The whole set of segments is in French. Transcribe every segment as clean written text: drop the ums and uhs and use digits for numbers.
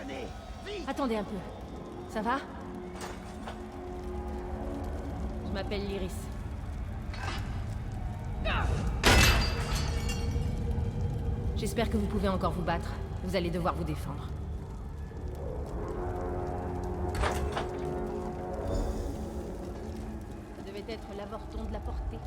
Venez, vite! Attendez un peu. Ça va? Je m'appelle Lyris. J'espère que vous pouvez encore vous battre. Vous allez devoir vous défendre. Ça devait être l'avorton de la portée.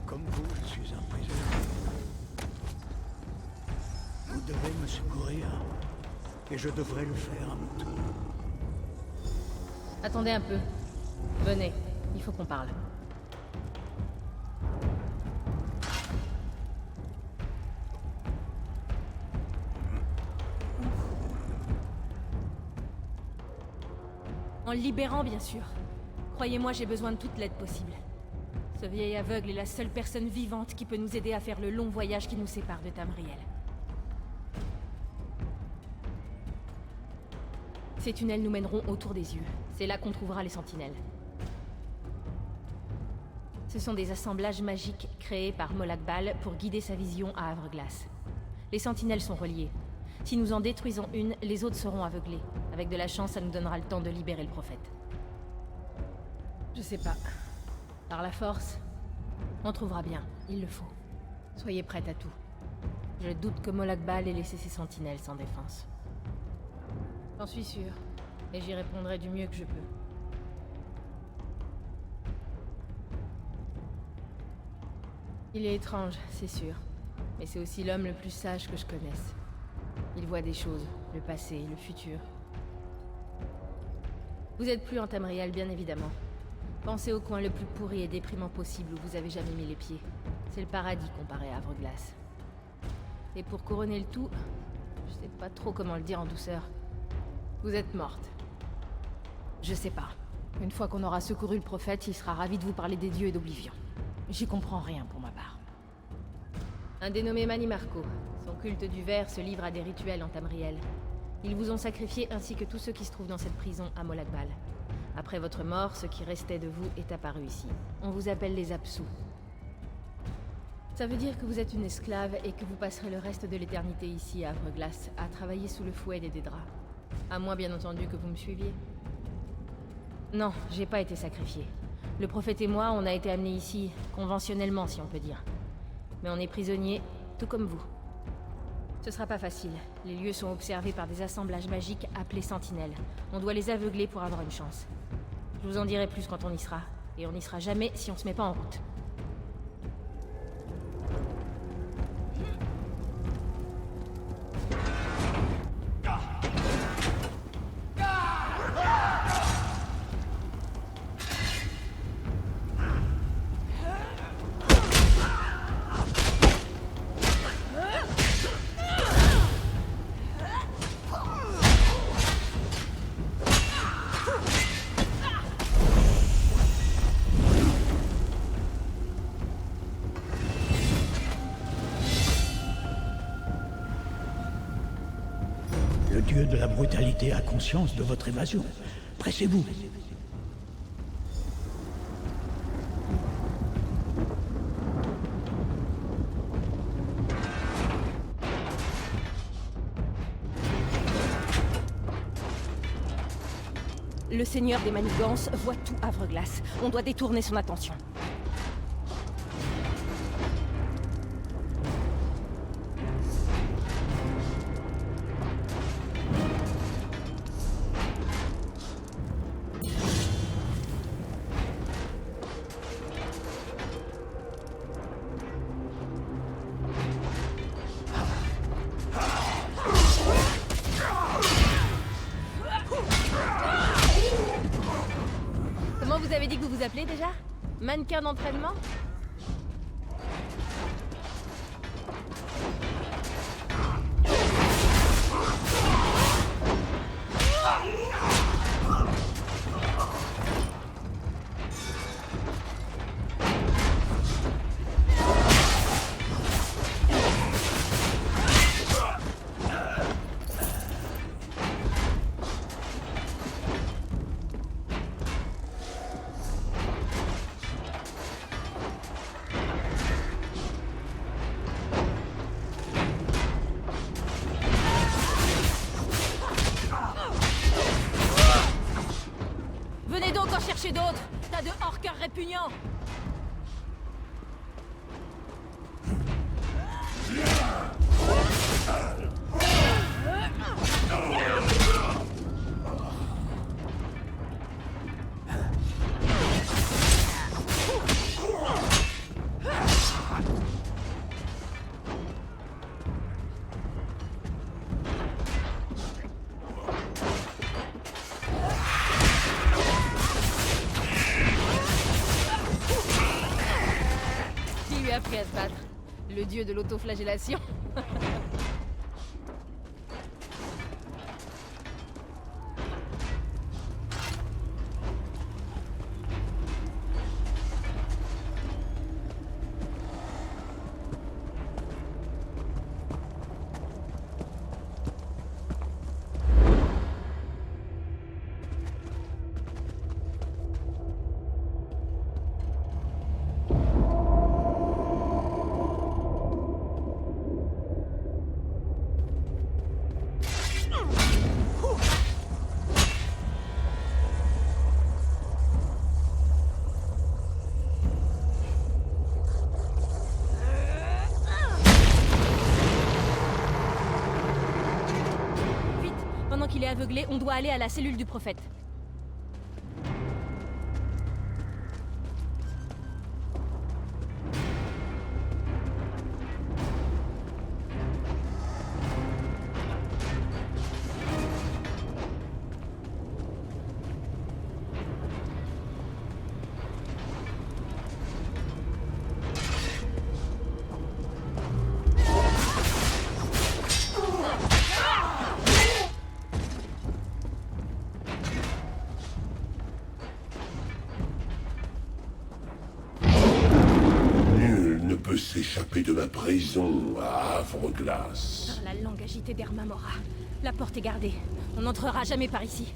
Comme vous, je suis un prisonnier. Vous devez me secourir, et je devrais le faire à mon tour. Attendez un peu. Venez, il faut qu'on parle. En le libérant, bien sûr. Croyez-moi, j'ai besoin de toute l'aide possible. Ce vieil aveugle est la seule personne vivante qui peut nous aider à faire le long voyage qui nous sépare de Tamriel. Ces tunnels nous mèneront autour des yeux. C'est là qu'on trouvera les sentinelles. Ce sont des assemblages magiques créés par Molakbal pour guider sa vision à Havre-Glace. Les sentinelles sont reliées. Si nous en détruisons une, les autres seront aveuglées. Avec de la chance, ça nous donnera le temps de libérer le prophète. Je sais pas. Par la force, on trouvera bien. Il le faut. Soyez prête à tout. Je doute que Molakbal ait laissé ses sentinelles sans défense. J'en suis sûr. Et j'y répondrai du mieux que je peux. Il est étrange, c'est sûr. Mais c'est aussi l'homme le plus sage que je connaisse. Il voit des choses, le passé, le futur. Vous êtes plus en Tamriel, bien évidemment. Pensez au coin le plus pourri et déprimant possible où vous avez jamais mis les pieds. C'est le paradis comparé à Havre-Glace. Et pour couronner le tout, je sais pas trop comment le dire en douceur. Vous êtes morte. Je sais pas. Une fois qu'on aura secouru le prophète, il sera ravi de vous parler des dieux et d'Oblivion. J'y comprends rien pour ma part. Un dénommé Manimarco. Son culte du ver se livre à des rituels en Tamriel. Ils vous ont sacrifié ainsi que tous ceux qui se trouvent dans cette prison à Molakbal. Après votre mort, ce qui restait de vous est apparu ici. On vous appelle les Apsous. Ça veut dire que vous êtes une esclave et que vous passerez le reste de l'éternité ici à Havre-Glace, à travailler sous le fouet des draps. À moins bien entendu que vous me suiviez. Non, j'ai pas été sacrifié. Le prophète et moi, on a été amenés ici, conventionnellement si on peut dire. Mais on est prisonniers, tout comme vous. Ce sera pas facile. Les lieux sont observés par des assemblages magiques appelés sentinelles. On doit les aveugler pour avoir une chance. Je vous en dirai plus quand on y sera. Et on n'y sera jamais si on se met pas en route. Le dieu de la brutalité a conscience de votre évasion. Pressez-vous. Le seigneur des manigances voit tout Havre-Glace. On doit détourner son attention. Comment vous avez dit que vous vous appelez déjà? Mannequin d'entraînement? Venez donc en chercher d'autres! Tas de hors-cœur répugnants! Qui lui a appris à se battre? Le dieu de l'autoflagellation. Vite, pendant qu'il est aveuglé, on doit aller à la cellule du prophète. Nul ne peut s'échapper de ma prison à Havre-Glace. Par la langue agitée d'Hermamora. La porte est gardée. On n'entrera jamais par ici.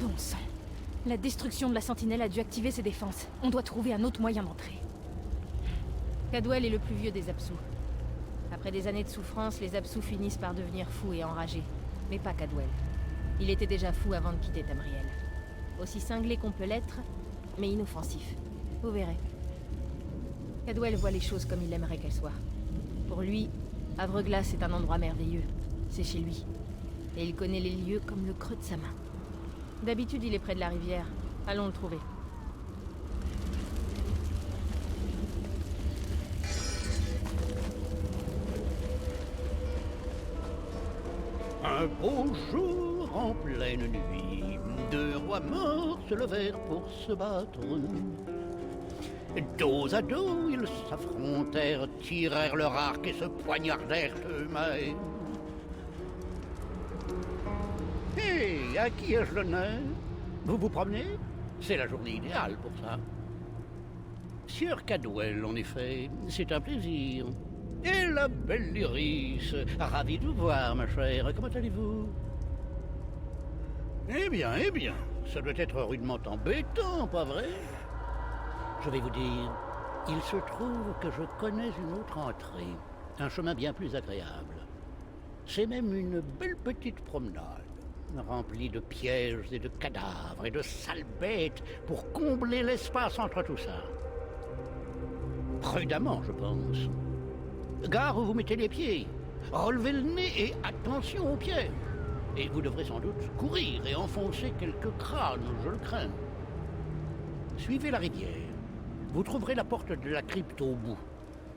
Bon sang. La destruction de la sentinelle a dû activer ses défenses. On doit trouver un autre moyen d'entrer. Cadwell est le plus vieux des Absous. Après des années de souffrance, les Absous finissent par devenir fous et enragés. Mais pas Cadwell. Il était déjà fou avant de quitter Tamriel. Aussi cinglé qu'on peut l'être, mais inoffensif. Vous verrez. Cadwell voit les choses comme il aimerait qu'elles soient. Pour lui, Havre-Glace est un endroit merveilleux. C'est chez lui. Et il connaît les lieux comme le creux de sa main. D'habitude, il est près de la rivière. Allons le trouver. Un beau jour en pleine nuit, deux rois morts se levèrent pour se battre. Dos à dos, ils s'affrontèrent, tirèrent leur arc et se poignardèrent eux-mêmes. Hé, à qui ai-je l'honneur? Vous vous promenez? C'est la journée idéale pour ça. Sieur Cadwell, en effet, c'est un plaisir. Et la belle Lyris, ravi de vous voir, ma chère. Comment allez-vous? Eh bien, ça doit être rudement embêtant, pas vrai? Je vais vous dire, il se trouve que je connais une autre entrée, un chemin bien plus agréable. C'est même une belle petite promenade, remplie de pièges et de cadavres et de sales bêtes pour combler l'espace entre tout ça. Prudemment, je pense. Gare où vous mettez les pieds. Relevez le nez et attention aux pièges. Et vous devrez sans doute courir et enfoncer quelques crânes, je le crains. Suivez la rivière. Vous trouverez la porte de la crypte au bout.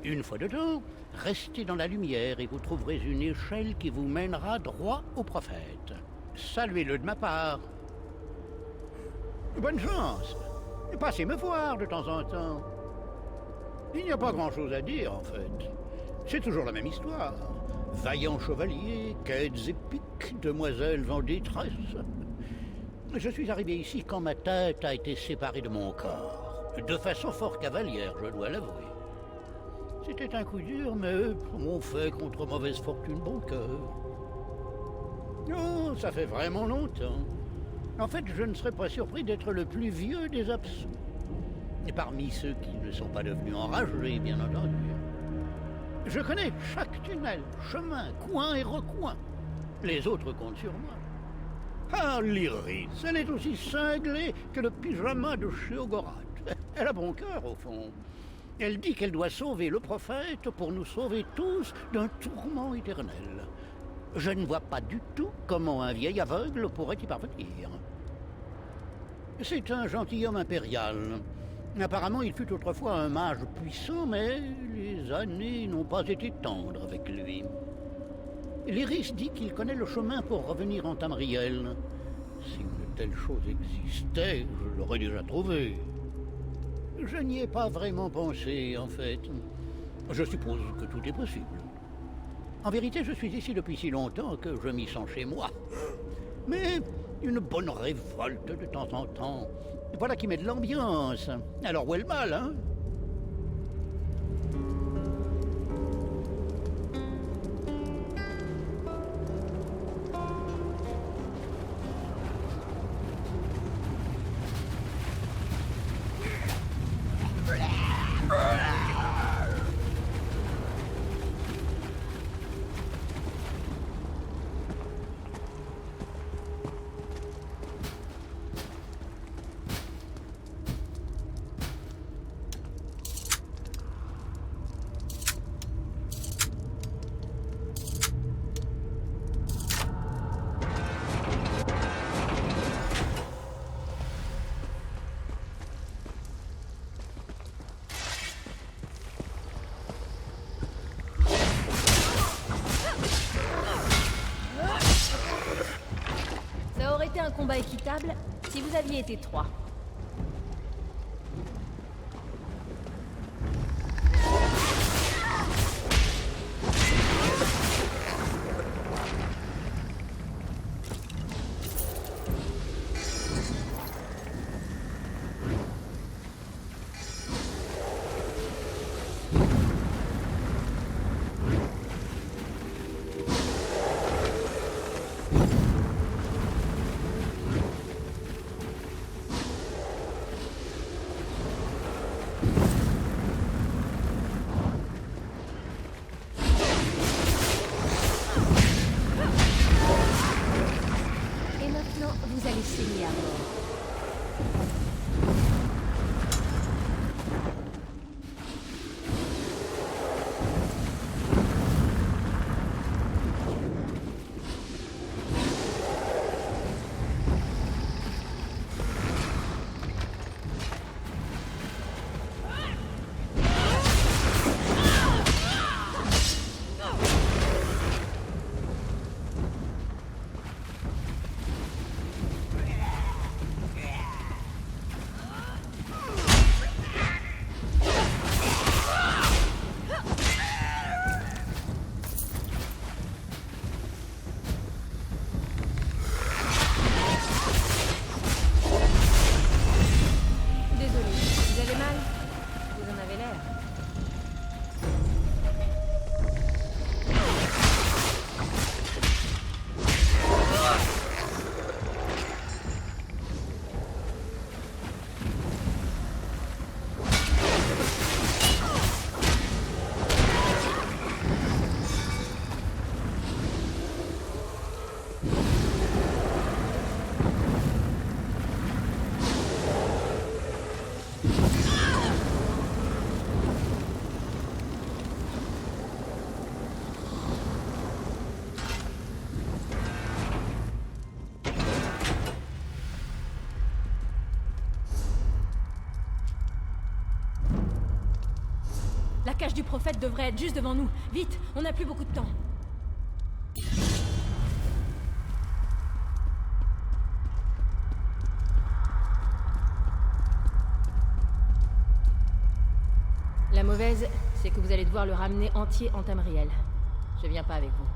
Une fois dedans, restez dans la lumière et vous trouverez une échelle qui vous mènera droit au prophète. Saluez-le de ma part. Bonne chance. Passez me voir de temps en temps. Il n'y a pas grand-chose à dire, en fait. C'est toujours la même histoire. Vaillants chevaliers, quêtes épiques, demoiselles en détresse. Je suis arrivé ici quand ma tête a été séparée de mon corps. De façon fort cavalière, je dois l'avouer. C'était un coup dur, mais on fait contre mauvaise fortune bon cœur. Oh, ça fait vraiment longtemps. En fait, je ne serais pas surpris d'être le plus vieux des absents. Et parmi ceux qui ne sont pas devenus enragés, bien entendu. Je connais chaque tunnel, chemin, coin et recoin. Les autres comptent sur moi. Ah, l'Iris, elle est aussi cinglée que le pyjama de Sheogorath. Elle a bon cœur, au fond. Elle dit qu'elle doit sauver le prophète pour nous sauver tous d'un tourment éternel. Je ne vois pas du tout comment un vieil aveugle pourrait y parvenir. C'est un gentilhomme impérial. Apparemment, il fut autrefois un mage puissant, mais les années n'ont pas été tendres avec lui. L'Iris dit qu'il connaît le chemin pour revenir en Tamriel. Si une telle chose existait, je l'aurais déjà trouvé. Je n'y ai pas vraiment pensé, en fait. Je suppose que tout est possible. En vérité, je suis ici depuis si longtemps que je m'y sens chez moi. Mais une bonne révolte de temps en temps, voilà qui met de l'ambiance. Alors où est le mal, hein? Ça aurait été un combat équitable si vous aviez été 3. cache du prophète devrait être juste devant nous. Vite, on n'a plus beaucoup de temps. La mauvaise, c'est que vous allez devoir le ramener entier en Tamriel. Je viens pas avec vous.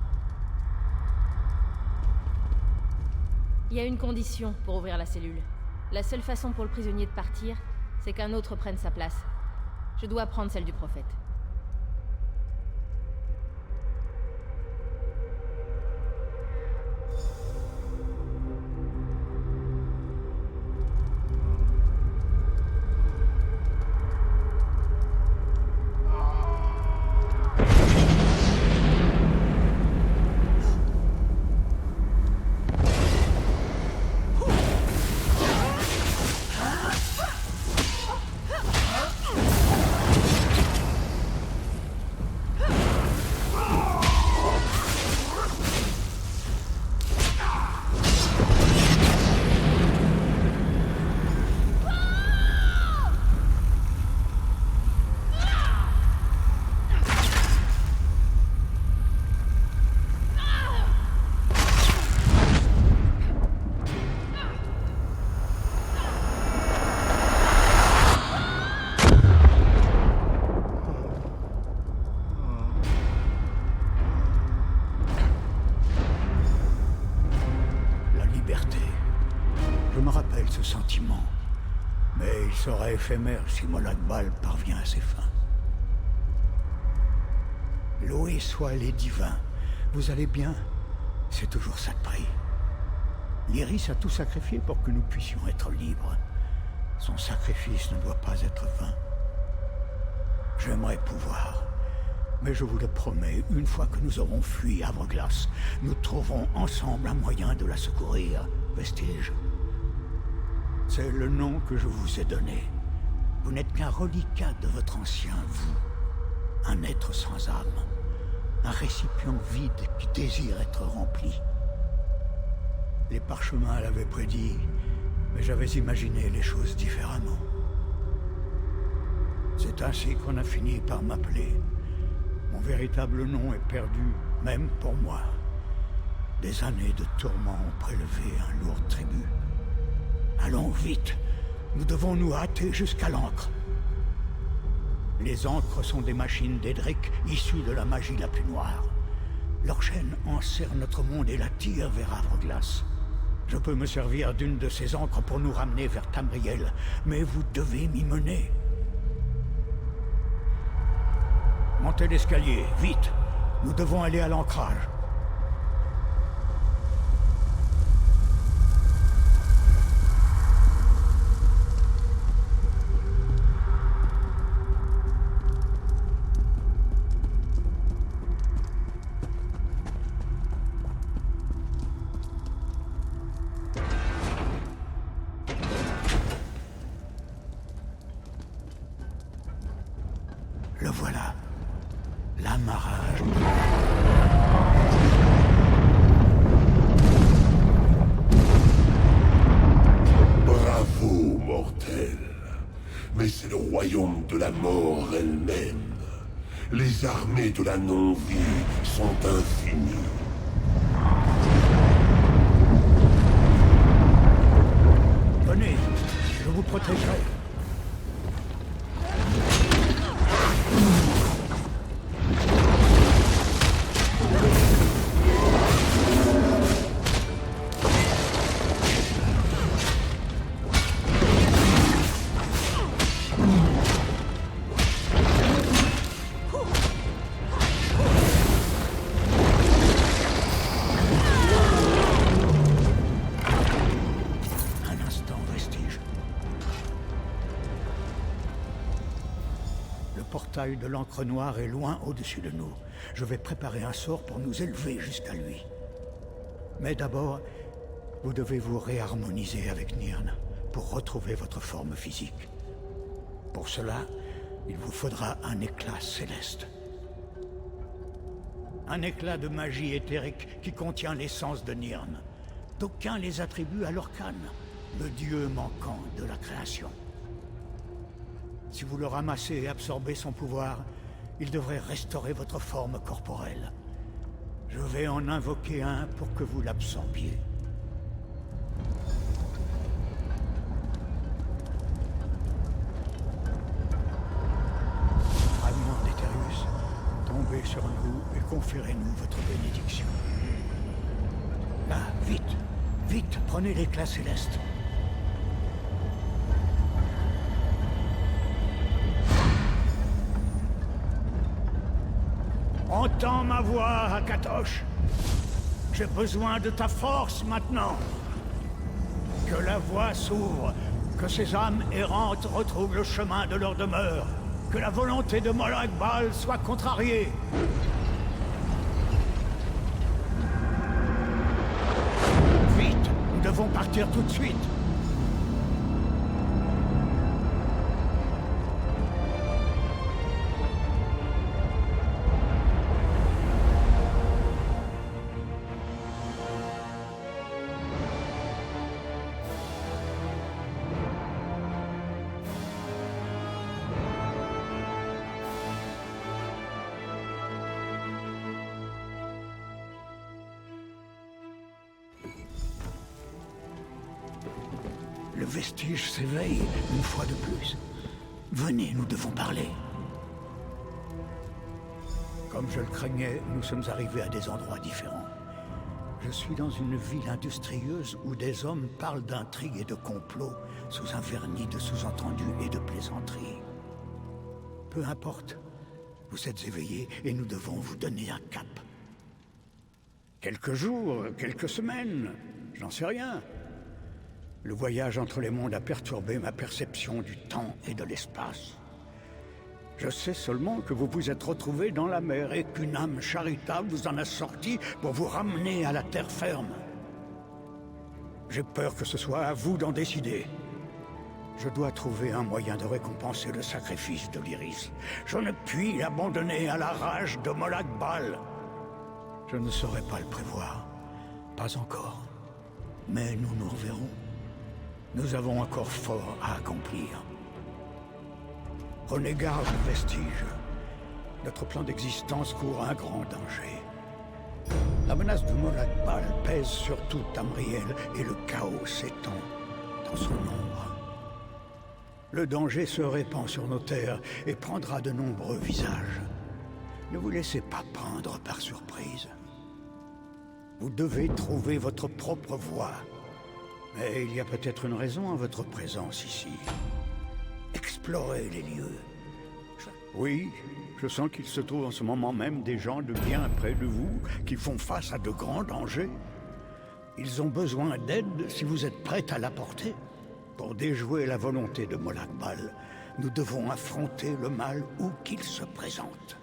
Il y a une condition pour ouvrir la cellule. La seule façon pour le prisonnier de partir, c'est qu'un autre prenne sa place. Je dois prendre celle du prophète. Sera éphémère si Molag Bal parvient à ses fins. Loué soit les divins. Vous allez bien? C'est toujours ça de prix. Lyris a tout sacrifié pour que nous puissions être libres. Son sacrifice ne doit pas être vain. J'aimerais pouvoir, mais je vous le promets, une fois que nous aurons fui Havre-Glace, nous trouverons ensemble un moyen de la secourir, Vestige. C'est le nom que je vous ai donné. Vous n'êtes qu'un reliquat de votre ancien vous. Un être sans âme. Un récipient vide qui désire être rempli. Les parchemins l'avaient prédit, mais j'avais imaginé les choses différemment. C'est ainsi qu'on a fini par m'appeler. Mon véritable nom est perdu, même pour moi. Des années de tourments ont prélevé un lourd tribut. Allons vite, nous devons nous hâter jusqu'à l'Ancre. Les ancres sont des machines d'Edric issues de la magie la plus noire. Leur chaîne enserre notre monde et la tire vers Havre-Glace. Je peux me servir d'une de ces ancres pour nous ramener vers Tamriel, mais vous devez m'y mener. Montez l'escalier, vite. Nous devons aller à l'ancrage. Le voilà. L'amarrage. Bravo, mortel. Mais c'est le royaume de la mort elle-même. Les armées de la non-vie sont infinies. Venez, je vous protégerai. Le portail de l'encre noire est loin au-dessus de nous. Je vais préparer un sort pour nous élever jusqu'à lui. Mais d'abord, vous devez vous réharmoniser avec Nirn pour retrouver votre forme physique. Pour cela, il vous faudra un éclat céleste. Un éclat de magie éthérique qui contient l'essence de Nirn. D'aucuns les attribuent à Lorkhan, le dieu manquant de la création. Si vous le ramassez et absorbez son pouvoir, Il devrait restaurer votre forme corporelle. Je vais en invoquer un pour que vous l'absorbiez. Avenant d'Étherius, tombez sur nous et conférez-nous votre bénédiction. Là, vite, vite, prenez l'éclat céleste. Entends ma voix, Akatosh. J'ai besoin de ta force maintenant. Que la voie s'ouvre, que ces âmes errantes retrouvent le chemin de leur demeure, que la volonté de Molag Bal soit contrariée. Vite, nous devons partir tout de suite. Le vestige s'éveille une fois de plus. Venez, nous devons parler. Comme je le craignais, nous sommes arrivés à des endroits différents. Je suis dans une ville industrieuse où des hommes parlent d'intrigues et de complots sous un vernis de sous-entendus et de plaisanteries. Peu importe, vous êtes éveillés et nous devons vous donner un cap. Quelques jours, quelques semaines, j'en sais rien. Le voyage entre les mondes a perturbé ma perception du temps et de l'espace. Je sais seulement que vous vous êtes retrouvés dans la mer et qu'une âme charitable vous en a sorti pour vous ramener à la terre ferme. J'ai peur que ce soit à vous d'en décider. Je dois trouver un moyen de récompenser le sacrifice de l'Iris. Je ne puis l'abandonner à la rage de Molag Bal. Je ne saurais pas le prévoir. Pas encore. Mais nous nous reverrons. Nous avons encore fort à accomplir. Prenez garde, Vestige. Notre plan d'existence court un grand danger. La menace de Molag Bal pèse sur tout Tamriel et le chaos s'étend dans son ombre. Le danger se répand sur nos terres et prendra de nombreux visages. Ne vous laissez pas prendre par surprise. Vous devez trouver votre propre voie. Mais il y a peut-être une raison à votre présence ici. Explorez les lieux. Oui, je sens qu'il se trouve en ce moment même des gens de bien près de vous qui font face à de grands dangers. Ils ont besoin d'aide si vous êtes prête à l'apporter. Pour déjouer la volonté de Molag Bal, nous devons affronter le mal où qu'il se présente.